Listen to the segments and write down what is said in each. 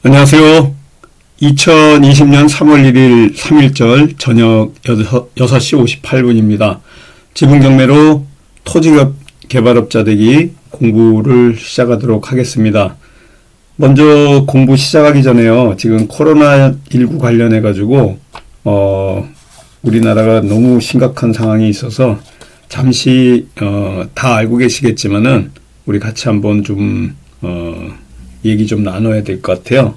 안녕하세요. 2020년 3월 1일 3일절 저녁 6시 58분입니다. 지분경매로 토지업 개발업자 되기 공부를 시작하도록 하겠습니다. 먼저 공부 시작하기 전에요. 지금 코로나19 관련해 가지고 우리나라가 너무 심각한 상황이 있어서 잠시 다 알고 계시겠지만은 우리 같이 한번 좀 얘기 좀 나눠야 될 것 같아요.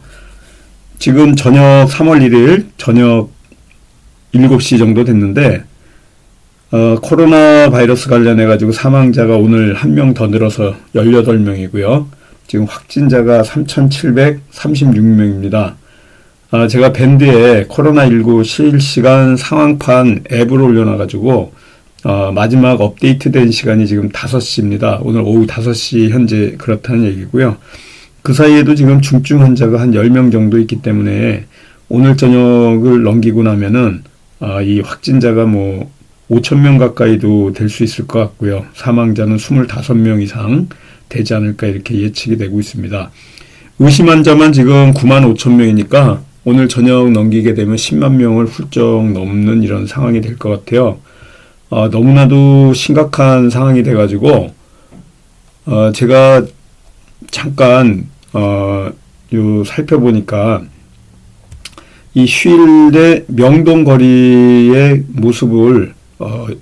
지금 저녁 3월 1일 저녁 7시 정도 됐는데 코로나 바이러스 관련해 가지고 사망자가 오늘 한 명 더 늘어서 18명이고요. 지금 확진자가 3,736명입니다. 제가 밴드에 코로나19 실시간 상황판 앱을 올려놔 가지고 마지막 업데이트된 시간이 지금 5시입니다. 오늘 오후 5시 현재 그렇다는 얘기고요. 그 사이에도 지금 중증 환자가 한 10명 정도 있기 때문에 오늘 저녁을 넘기고 나면은 이 확진자가 뭐 5,000명 가까이도 될 수 있을 것 같고요. 사망자는 25명 이상 되지 않을까 이렇게 예측이 되고 있습니다. 의심 환자만 지금 95,000명이니까 오늘 저녁 넘기게 되면 10만 명을 훌쩍 넘는 이런 상황이 될 것 같아요. 너무나도 심각한 상황이 돼가지고 제가 잠깐 살펴보니까 이 휴일에 명동거리의 모습을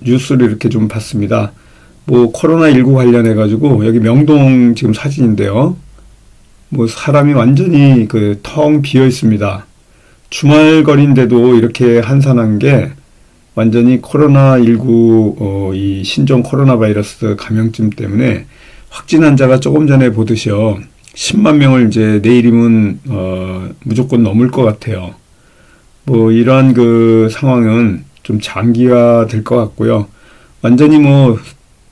뉴스를 이렇게 좀 봤습니다. 뭐 코로나19 관련해 가지고 여기 명동 지금 사진인데요. 뭐 사람이 완전히 텅 비어 있습니다. 주말 거리인데도 이렇게 한산한 게 완전히 코로나19 이 신종 코로나 바이러스 감염증 때문에 확진 환자가 조금 전에 보듯이요. 10만 명을 이제 내일이면 무조건 넘을 것 같아요. 뭐 이러한 상황은 좀 장기화 될 것 같고요. 완전히 뭐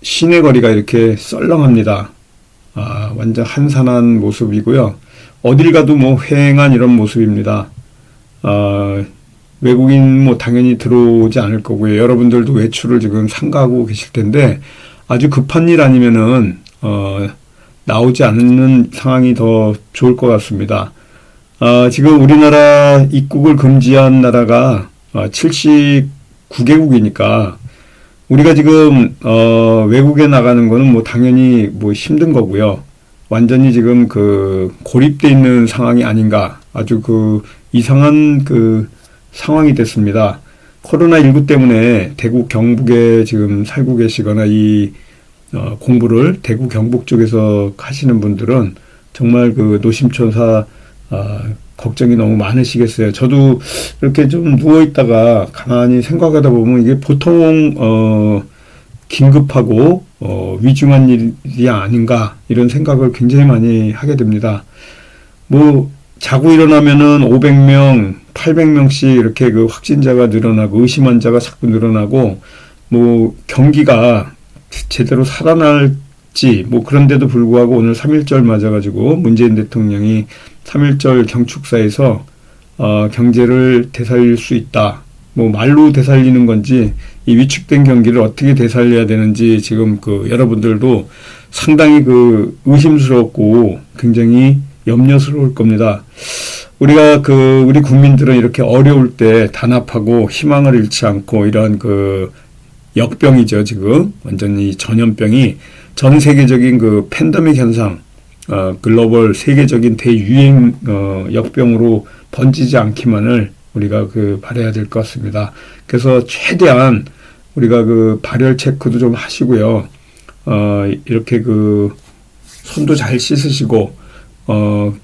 시내 거리가 이렇게 썰렁합니다. 완전 한산한 모습이고요. 어딜 가도 뭐 휑한 이런 모습입니다. 외국인 뭐 당연히 들어오지 않을 거고요. 여러분들도 외출을 지금 삼가하고 계실 텐데 아주 급한 일 아니면은 나오지 않는 상황이 더 좋을 것 같습니다. 지금 우리나라 입국을 금지한 나라가 79개국이니까 우리가 지금 외국에 나가는 거는 뭐 당연히 뭐 힘든 거고요. 완전히 지금 고립돼 있는 상황이 아닌가. 아주 이상한 상황이 됐습니다. 코로나19 때문에 대구 경북에 지금 살고 계시거나 이 공부를 대구 경북 쪽에서 하시는 분들은 정말 노심초사 걱정이 너무 많으시겠어요. 저도 이렇게 좀 누워있다가 가만히 생각하다 보면 이게 보통 긴급하고 위중한 일이 아닌가 이런 생각을 굉장히 많이 하게 됩니다. 뭐 자고 일어나면은 500명, 800명씩 이렇게 확진자가 늘어나고 의심 환자가 자꾸 늘어나고 뭐 경기가 제대로 살아날지 뭐 그런데도 불구하고 오늘 3.1절 맞아가지고 문재인 대통령이 3.1절 경축사에서 경제를 되살릴 수 있다. 뭐 말로 되살리는 건지 이 위축된 경기를 어떻게 되살려야 되는지 지금 여러분들도 상당히 의심스럽고 굉장히 염려스러울 겁니다. 우리가 우리 국민들은 이렇게 어려울 때 단합하고 희망을 잃지 않고 이런 역병이죠, 지금. 완전히 전염병이 전 세계적인 팬데믹 현상, 글로벌 세계적인 대유행, 역병으로 번지지 않기만을 우리가 바라야 될 것 같습니다. 그래서 최대한 우리가 발열 체크도 좀 하시고요. 이렇게 손도 잘 씻으시고,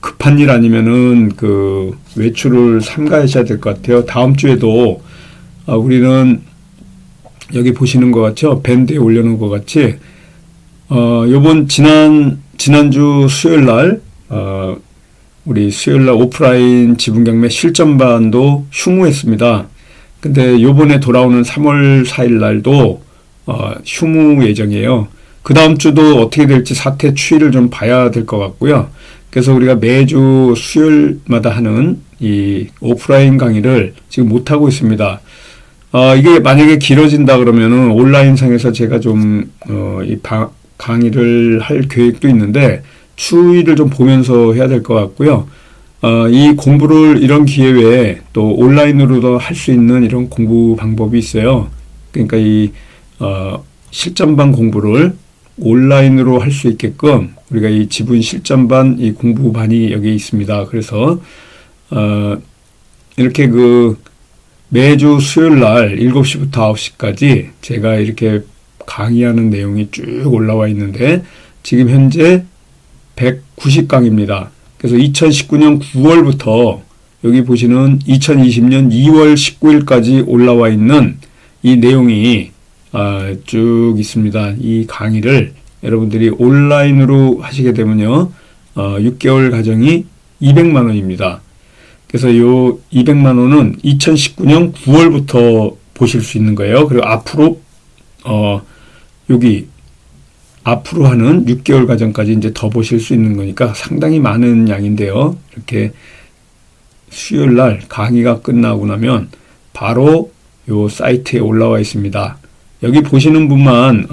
급한 일 아니면은 외출을 삼가하셔야 될 것 같아요. 다음 주에도, 우리는 여기 보시는 것 같죠? 밴드에 올려놓은 것 같이, 지난주 수요일 날, 우리 수요일 날 오프라인 지분경매 실전반도 휴무했습니다. 근데 요번에 돌아오는 3월 4일 날도, 휴무 예정이에요. 그 다음 주도 어떻게 될지 사태 추이를 좀 봐야 될 것 같고요. 그래서 우리가 매주 수요일마다 하는 이 오프라인 강의를 지금 못하고 있습니다. 이게 만약에 길어진다 그러면은 온라인상에서 제가 좀, 강의를 할 계획도 있는데 추이를 좀 보면서 해야 될 것 같고요. 이 공부를 이런 기회 외에 또 온라인으로도 할 수 있는 이런 공부 방법이 있어요. 그러니까 실전반 공부를 온라인으로 할 수 있게끔 우리가 이 지분 실전반 이 공부반이 여기 있습니다. 그래서 이렇게 매주 수요일 날 7시부터 9시까지 제가 이렇게 강의하는 내용이 쭉 올라와 있는데 지금 현재 190강입니다. 그래서 2019년 9월부터 여기 보시는 2020년 2월 19일까지 올라와 있는 이 내용이 쭉 있습니다. 이 강의를 여러분들이 온라인으로 하시게 되면요, 6개월 과정이 200만 원입니다. 그래서 요 200만 원은 2019년 9월부터 보실 수 있는 거예요. 그리고 앞으로 여기 앞으로 하는 6개월 과정까지 이제 더 보실 수 있는 거니까 상당히 많은 양인데요. 이렇게 수요일 날 강의가 끝나고 나면 바로 요 사이트에 올라와 있습니다. 여기 보시는 분만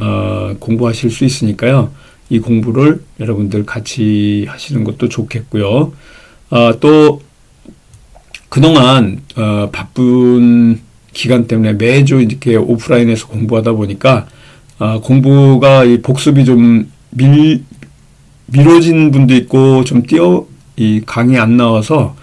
공부하실 수 있으니까요. 이 공부를 여러분들 같이 하시는 것도 좋겠고요. 또 그동안 바쁜 기간 때문에 매주 이렇게 오프라인에서 공부하다 보니까 공부가 이 복습이 좀 미뤄진 분도 있고 좀 이 강의 안 나와서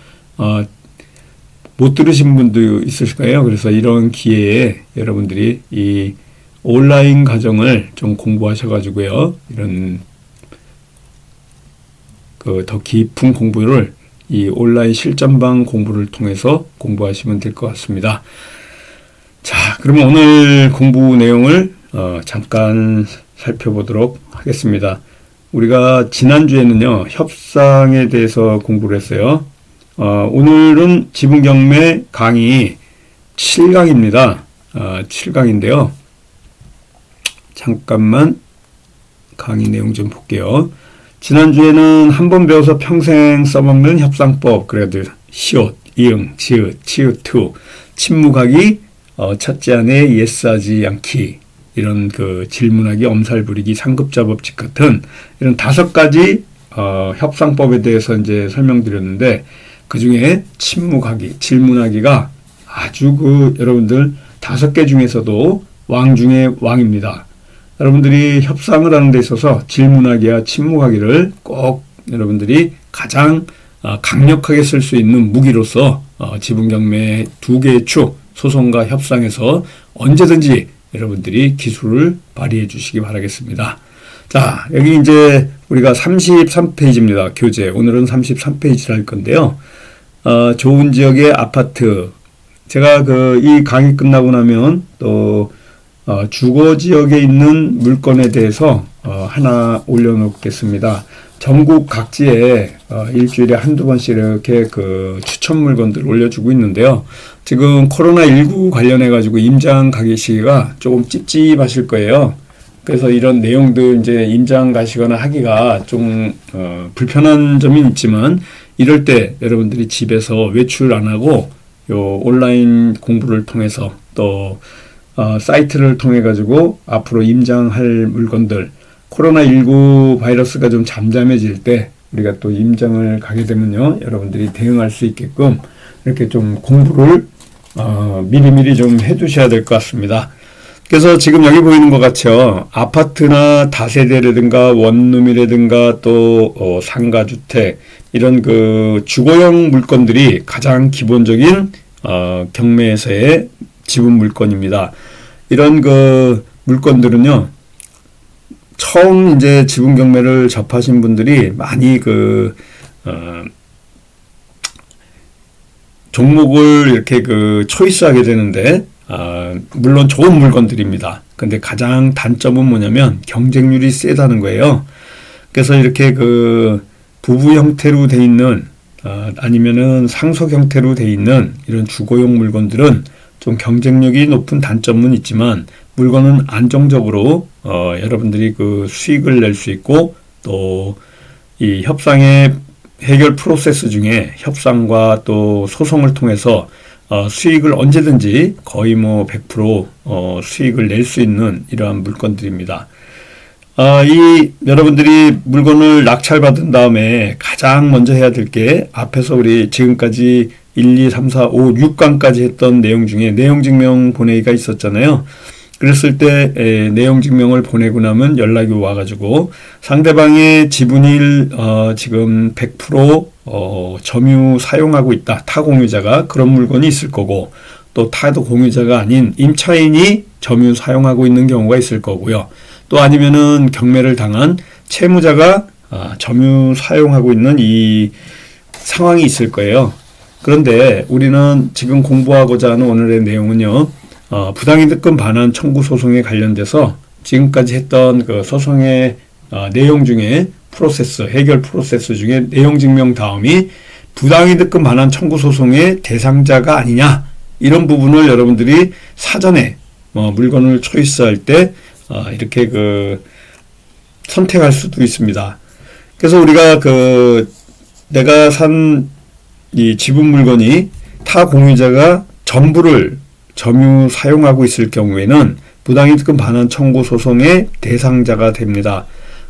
못 들으신 분도 있으실 거예요. 그래서 이런 기회에 여러분들이 이 온라인 과정을 좀 공부하셔가지고요. 이런 더 깊은 공부를 이 온라인 실전반 공부를 통해서 공부하시면 될 것 같습니다. 자, 그러면 오늘 공부 내용을 잠깐 살펴보도록 하겠습니다. 우리가 지난주에는요, 협상에 대해서 공부를 했어요. 오늘은 지분경매 강의 7강입니다. 7강인데요. 잠깐만 강의 내용 좀 볼게요. 지난주에는 한 번 배워서 평생 써먹는 협상법, 그래도 시옷, 이응, 지읒, 치읒투, 침묵하기, 찾지 않에 예스하지 않기, 이런 질문하기, 엄살부리기, 상급자 법칙 같은 이런 5가지 협상법에 대해서 이제 설명드렸는데 그 중에 침묵하기, 질문하기가 아주 여러분들 5개 중에서도 왕 중에 왕입니다. 여러분들이 협상을 하는 데 있어서 질문하기와 침묵하기를 꼭 여러분들이 가장 강력하게 쓸 수 있는 무기로서 지분경매 2개의 축, 소송과 협상에서 언제든지 여러분들이 기술을 발휘해 주시기 바라겠습니다. 자, 여기 이제 우리가 33페이지입니다. 교재. 오늘은 33페이지를 할 건데요. 좋은 지역의 아파트. 제가 이 강의 끝나고 나면 또 주거 지역에 있는 물건에 대해서 하나 올려놓겠습니다. 전국 각지에 일주일에 한두 번씩 이렇게 추천 물건들을 올려주고 있는데요. 지금 코로나19 관련해가지고 임장 가기 시기가 조금 찝찝하실 거예요. 그래서 이런 내용들 이제 임장 가시거나 하기가 좀 불편한 점이 있지만 이럴 때 여러분들이 집에서 외출 안 하고 요 온라인 공부를 통해서 또 사이트를 통해 가지고 앞으로 임장할 물건들, 코로나19 바이러스가 좀 잠잠해질 때 우리가 또 임장을 가게 되면요, 여러분들이 대응할 수 있게끔 이렇게 좀 공부를 미리미리 좀 해두셔야 될 것 같습니다. 그래서 지금 여기 보이는 것 같죠. 아파트나 다세대라든가 원룸이라든가 또 상가주택, 이런 주거용 물건들이 가장 기본적인 경매에서의 지분 물건입니다. 이런 물건들은요, 처음 이제 지분 경매를 접하신 분들이 많이 종목을 이렇게 초이스하게 되는데, 물론 좋은 물건들입니다. 근데 가장 단점은 뭐냐면 경쟁률이 세다는 거예요. 그래서 이렇게 부부 형태로 돼 있는, 아니면은 상속 형태로 돼 있는 이런 주거용 물건들은 좀 경쟁력이 높은 단점은 있지만 물건은 안정적으로 여러분들이 수익을 낼 수 있고, 또 이 협상의 해결 프로세스 중에 협상과 또 소송을 통해서 수익을 언제든지 거의 100% 수익을 낼 수 있는 이러한 물건들입니다. 이 여러분들이 물건을 낙찰받은 다음에 가장 먼저 해야 될 게 앞에서 우리 지금까지 1, 2, 3, 4, 5, 6강까지 했던 내용 중에 내용 증명 보내기가 있었잖아요. 그랬을 때 내용 증명을 보내고 나면 연락이 와가지고 상대방의 지분일 지금 100% 점유 사용하고 있다. 타 공유자가 그런 물건이 있을 거고 또 타도 공유자가 아닌 임차인이 점유 사용하고 있는 경우가 있을 거고요. 또 아니면은 경매를 당한 채무자가 점유 사용하고 있는 이 상황이 있을 거예요. 그런데 우리는 지금 공부하고자 하는 오늘의 내용은요. 부당이득금 반환 청구 소송에 관련돼서 지금까지 했던 그 소송의 내용 중에 해결 프로세스 중에 내용 증명 다음이 부당이득금 반환 청구 소송의 대상자가 아니냐 이런 부분을 여러분들이 사전에 물건을 초이스할 때 이렇게 선택할 수도 있습니다. 그래서 우리가 내가 산 이 지분 물건이 타 공유자가 전부를 점유 사용하고 있을 경우에는 부당이득금 반환 청구 소송의 대상자가 됩니다.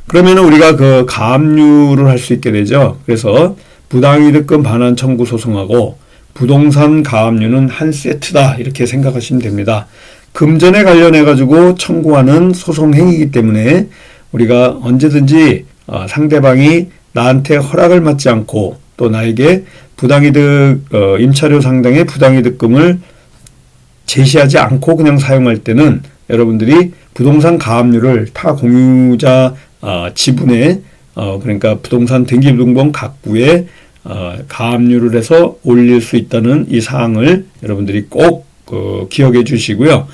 그러면 우리가 가압류를 할 수 있게 되죠. 그래서 부당이득금 반환 청구 소송하고 부동산 가압류는 한 세트다 이렇게 생각하시면 됩니다. 금전에 관련해 가지고 청구하는 소송 행위이기 때문에 우리가 언제든지 상대방이 나한테 허락을 받지 않고 또 나에게 부당이득 임차료 상당의 부당이득금을 제시하지 않고 그냥 사용할 때는 여러분들이 부동산 가압류를 타 공유자 지분에 그러니까 부동산 등기부등본 각부에 가압류를 해서 올릴 수 있다는 이 사항을 여러분들이 꼭 기억해 주시고요.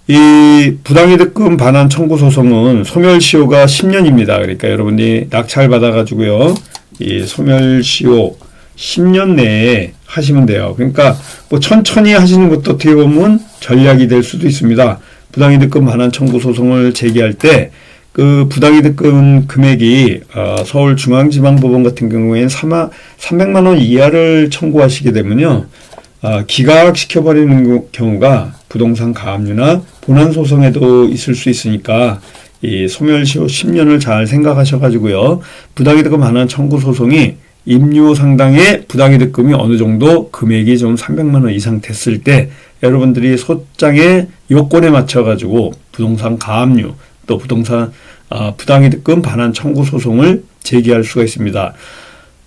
이 부당이득금 반환 청구 소송은 소멸시효가 10년입니다. 그러니까 여러분이 낙찰 받아가지고요, 이 소멸시효 10년 내에 하시면 돼요. 그러니까 뭐 천천히 하시는 것도 어떻게 보면 전략이 될 수도 있습니다. 부당이득금 반환 청구 소송을 제기할 때 그 부당이득금 금액이 서울중앙지방법원 같은 경우에는 300만 원 이하를 청구하시게 되면요, 기각시켜버리는 경우가 부동산 가압류나 본안소송에도 있을 수 있으니까 이 소멸시효 10년을 잘 생각하셔가지고요, 부당이득금 반환 청구 소송이 임료 상당의 부당이득금이 어느 정도 금액이 좀 300만 원 이상 됐을 때 여러분들이 소장의 요건에 맞춰가지고 부동산 가압류 또 부동산 부당이득금 반환 청구 소송을 제기할 수가 있습니다.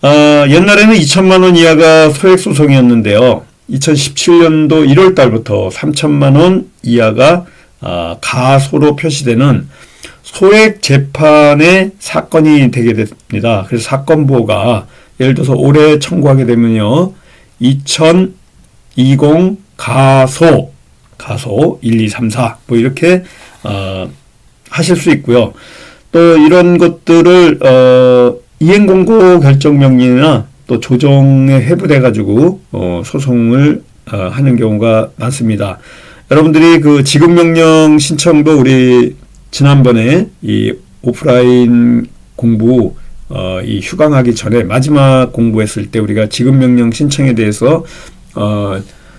옛날에는 2천만 원 이하가 소액소송이었는데요. 2017년도 1월 달부터 3천만 원 이하가 가소로 표시되는 소액 재판의 사건이 되게 됩니다. 그래서 사건 보호가 예를 들어서 올해 청구하게 되면요, 2020 가소 1, 2, 3, 4 뭐 이렇게 하실 수 있고요. 또 이런 것들을 이행공고 결정명령이나 또 조정에 회부돼 가지고 소송을 하는 경우가 많습니다. 여러분들이 그 지급명령 신청도 우리 지난번에 이 오프라인 공부 이 휴강하기 전에 마지막 공부했을 때 우리가 지급명령 신청에 대해서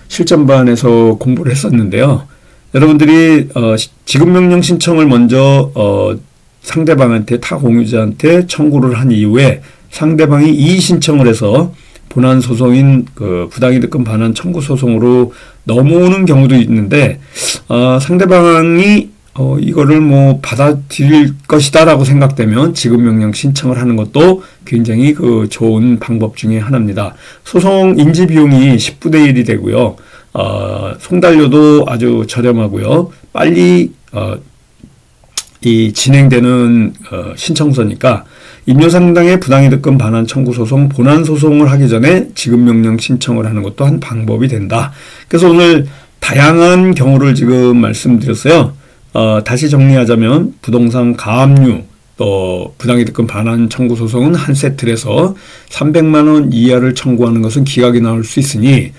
실전반에서 공부를 했었는데요. 여러분들이 지급명령 신청을 먼저 상대방한테 타 공유자한테 청구를 한 이후에 상대방이 이의 신청을 해서 본안 소송인 그 부당이득금 반환 청구 소송으로 넘어오는 경우도 있는데 상대방이 이거를 뭐 받아들일 것이다라고 생각되면 지급명령 신청을 하는 것도 굉장히 그 좋은 방법 중에 하나입니다. 소송 인지 비용이 10분의 1이 되고요. 송달료도 아주 저렴하고요. 빨리 이 진행되는 신청서니까 임료상당의 부당이득금 반환 청구 소송 본안 소송을 하기 전에 지급명령 신청을 하는 것도 한 방법이 된다. 그래서 오늘 다양한 경우를 지금 말씀드렸어요. 다시 정리하자면 부동산 가압류 또 부당이득금 반환 청구 소송은 한 세트에서 300만 원 이하를 청구하는 것은 기각이 나올 수 있으니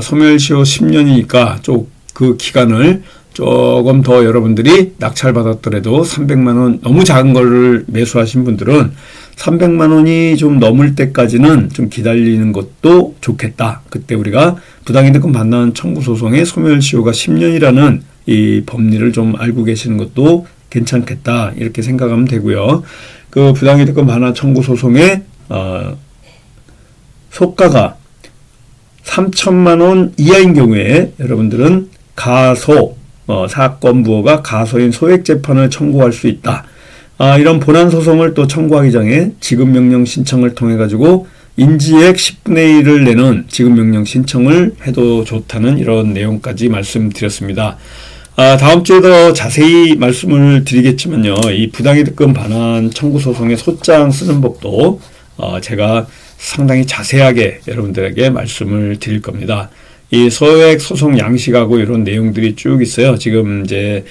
소멸시효 10년이니까 그 기간을 조금 더 여러분들이 낙찰받았더라도 300만 원 너무 작은 거를 매수하신 분들은 300만 원이 좀 넘을 때까지는 좀 기다리는 것도 좋겠다. 그때 우리가 부당이득금 반환 청구 소송의 소멸시효가 10년이라는 이 법리를 좀 알고 계시는 것도 괜찮겠다 이렇게 생각하면 되고요. 그 부당이득금 반환 청구 소송의 속가가 3천만 원 이하인 경우에 여러분들은 가소, 사건 부호가 가소인 소액 재판을 청구할 수 있다. 이런 본안 소송을 또 청구하기 전에 지급명령 신청을 통해 가지고 인지액 10분의 1을 내는 지급명령 신청을 해도 좋다는 이런 내용까지 말씀드렸습니다. 다음 주에 더 자세히 말씀을 드리겠지만요. 이 부당이득금 반환 청구 소송의 소장 쓰는 법도 제가 상당히 자세하게 여러분들에게 말씀을 드릴 겁니다. 이 소액 소송 양식하고 이런 내용들이 쭉 있어요. 지금 이제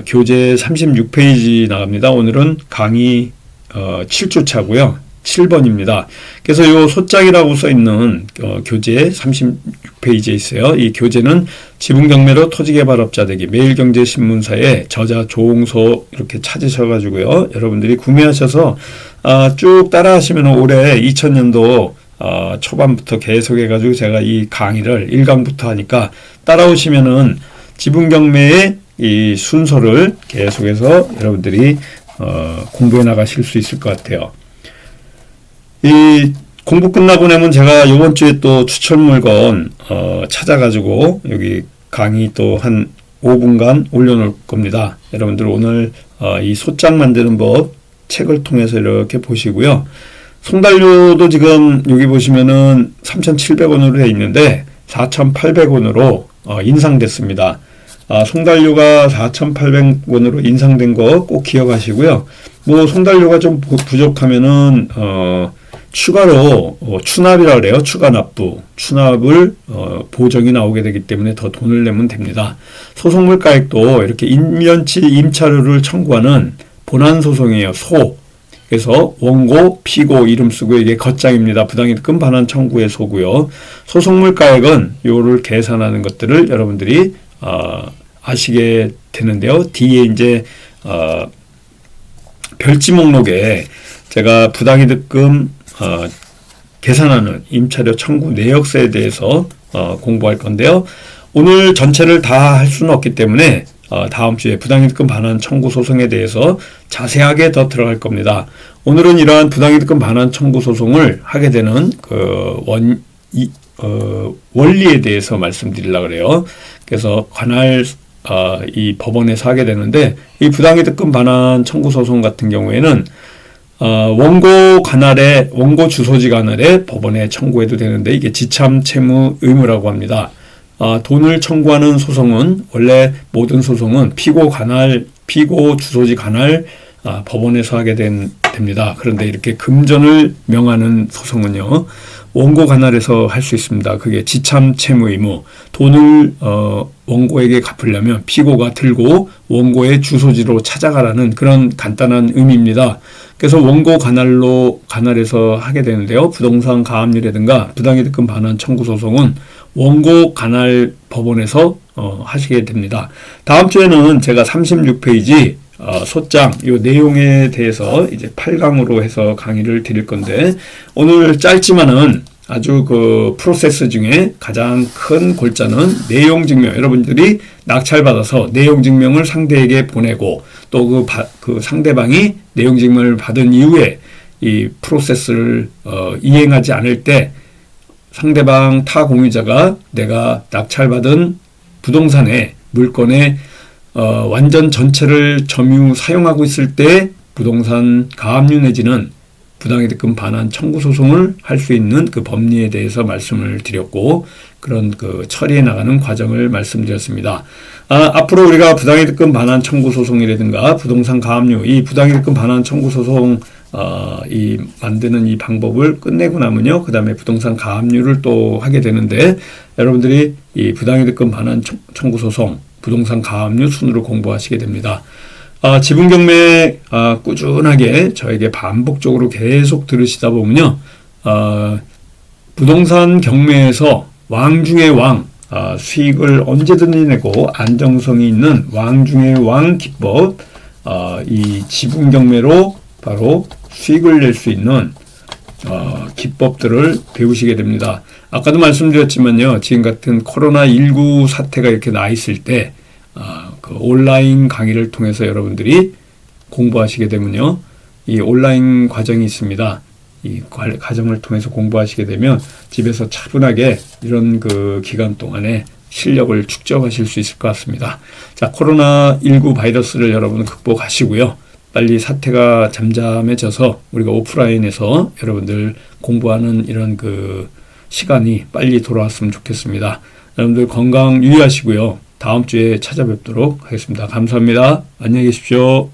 교재 36페이지 나갑니다. 오늘은 강의 7주차고요. 7번입니다. 그래서 이 소장이라고 써 있는 교재 36페이지에 있어요. 이 교재는 지분경매로 토지개발업자 되기 매일경제신문사에 저자 조홍소 이렇게 찾으셔가지고요. 여러분들이 구매하셔서 쭉 따라하시면 올해 2000년도 초반부터 계속해가지고 제가 이 강의를 1강부터 하니까 따라오시면은 지분경매의 이 순서를 계속해서 여러분들이 공부해 나가실 수 있을 것 같아요. 이 공부 끝나고 나면 제가 이번 주에 또 추천 물건 찾아가지고 여기 강의 또 한 5분간 올려놓을 겁니다. 여러분들 오늘 이 소장 만드는 법 책을 통해서 이렇게 보시고요. 송달료도 지금 여기 보시면은 3,700원으로 되어 있는데 4,800원으로 인상됐습니다. 송달료가 4,800원으로 인상된 거 꼭 기억하시고요. 뭐 송달료가 좀 부족하면은 추가로 추납이라 그래요. 추가 납부, 추납을 보정이 나오게 되기 때문에 더 돈을 내면 됩니다. 소송물가액도 이렇게 임면치 임차료를 청구하는 본안 소송이에요. 그래서 원고, 피고 이름 쓰고 이게 겉장입니다. 부당이득금 반환 청구의 소고요. 소송물가액은 요를 계산하는 것들을 여러분들이 아시게 되는데요. 뒤에 이제 별지 목록에 제가 부당이득금 계산하는 임차료 청구 내역서에 대해서 공부할 건데요. 오늘 전체를 다 할 수는 없기 때문에 다음 주에 부당이득금 반환 청구 소송에 대해서 자세하게 더 들어갈 겁니다. 오늘은 이러한 부당이득금 반환 청구 소송을 하게 되는 원리에 대해서 말씀드리려고 그래요. 그래서 관할 이 법원에서 하게 되는데 이 부당이득금 반환 청구 소송 같은 경우에는 원고 주소지 관할에 법원에 청구해도 되는데 이게 지참 채무 의무라고 합니다. 돈을 청구하는 소송은 원래 모든 소송은 피고 주소지 관할 법원에서 하게 됩니다. 그런데 이렇게 금전을 명하는 소송은요. 원고 관할에서 할 수 있습니다. 그게 지참 채무 의무. 돈을 원고에게 갚으려면 피고가 들고 원고의 주소지로 찾아가라는 그런 간단한 의미입니다. 그래서 원고 관할에서 하게 되는데요. 부동산 가압류라든가 부당이득금 반환 청구 소송은 원고 관할 법원에서 하시게 됩니다. 다음 주에는 제가 36페이지 소장 이 내용에 대해서 이제 8강으로 해서 강의를 드릴 건데 오늘 짧지만은 아주 그 프로세스 중에 가장 큰 골자는 내용 증명. 여러분들이 낙찰받아서 내용 증명을 상대에게 보내고 또 그 상대방이 내용 증명을 받은 이후에 이 프로세스를 이행하지 않을 때 상대방 타 공유자가 내가 낙찰받은 부동산의 물건의 완전 전체를 점유 사용하고 있을 때 부동산 가압류 내지는 부당이득금 반환 청구 소송을 할 수 있는 그 법리에 대해서 말씀을 드렸고 그런 그 처리해 나가는 과정을 말씀드렸습니다. 앞으로 우리가 부당이득금 반환 청구 소송이라든가 부동산 가압류 이 부당이득금 반환 청구 소송 이 만드는 이 방법을 끝내고 나면요. 그 다음에 부동산 가압류를 또 하게 되는데 여러분들이 이 부당이득금 반환 청구 소송 부동산 가압류 순으로 공부하시게 됩니다. 지분경매 꾸준하게 저에게 반복적으로 계속 들으시다 보면요. 부동산 경매에서 왕 중의 왕 수익을 언제든지 내고 안정성이 있는 왕 중의 왕 기법 이 지분경매로 바로 수익을 낼 수 있는 기법들을 배우시게 됩니다. 아까도 말씀드렸지만요. 지금 같은 코로나19 사태가 이렇게 나 있을 때 그 그 온라인 강의를 통해서 여러분들이 공부하시게 되면요. 이 온라인 과정이 있습니다. 이 과정을 통해서 공부하시게 되면 집에서 차분하게 이런 그 기간 동안에 실력을 축적하실 수 있을 것 같습니다. 자, 코로나19 바이러스를 여러분 극복하시고요. 빨리 사태가 잠잠해져서 우리가 오프라인에서 여러분들 공부하는 이런 그 시간이 빨리 돌아왔으면 좋겠습니다. 여러분들 건강 유의하시고요. 다음 주에 찾아뵙도록 하겠습니다. 감사합니다. 안녕히 계십시오.